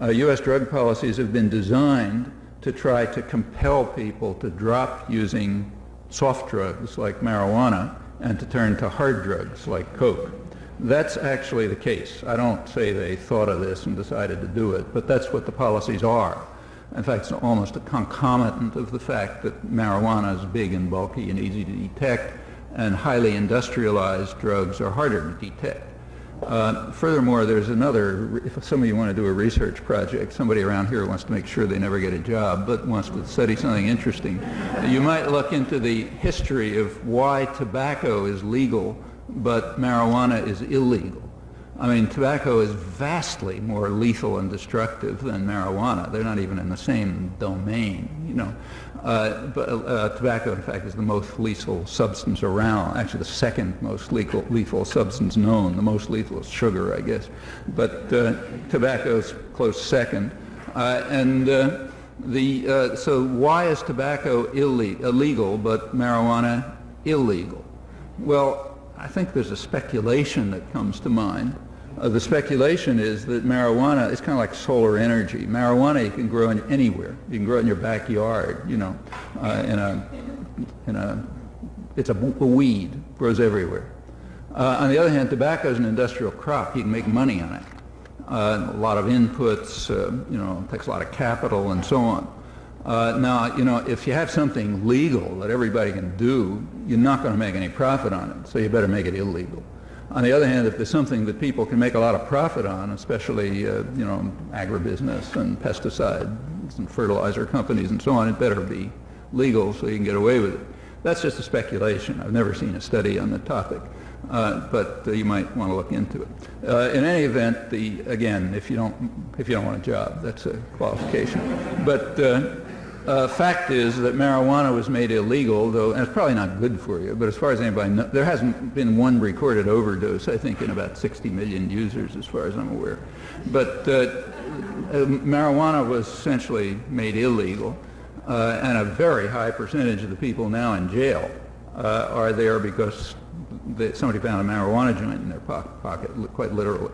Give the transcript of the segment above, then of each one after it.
U.S. drug policies have been designed to try to compel people to drop using soft drugs like marijuana and to turn to hard drugs like coke. That's actually the case. I don't say they thought of this and decided to do it, but that's what the policies are. In fact, it's almost a concomitant of the fact that marijuana is big and bulky and easy to detect, and highly industrialized drugs are harder to detect. Furthermore, there's another, if some of you want to do a research project, somebody around here wants to make sure they never get a job, but wants to study something interesting, you might look into the history of why tobacco is legal, but marijuana is illegal. I mean, tobacco is vastly more lethal and destructive than marijuana. They're not even in the same domain, you know. But tobacco, in fact, is the most lethal substance around. Actually, the second most lethal substance known. The most lethal is sugar, I guess. But tobacco's close second. So why is tobacco illegal but marijuana illegal? Well, I think there's a speculation that comes to mind. The speculation is that marijuana is kind of like solar energy. Marijuana you can grow anywhere. You can grow it in your backyard, you know, it's a weed, grows everywhere. On the other hand, tobacco is an industrial crop. You can make money on it. A lot of inputs, you know, takes a lot of capital and so on. Now, you know, if you have something legal that everybody can do, you're not going to make any profit on it, so you better make it illegal. On the other hand, if there's something that people can make a lot of profit on, especially, you know, agribusiness and pesticides and fertilizer companies and so on, it better be legal so you can get away with it. That's just a speculation. I've never seen a study on the topic, but you might want to look into it. In any event, again, if you don't want a job, that's a qualification. But fact is that marijuana was made illegal, though, and it's probably not good for you, but as far as anybody knows, there hasn't been one recorded overdose, I think, in about 60 million users, as far as I'm aware. But marijuana was essentially made illegal, and a very high percentage of the people now in jail are there because somebody found a marijuana joint in their pocket, quite literally.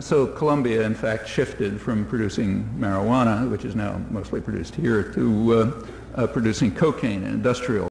So Colombia, in fact, shifted from producing marijuana, which is now mostly produced here, to producing cocaine, an industrial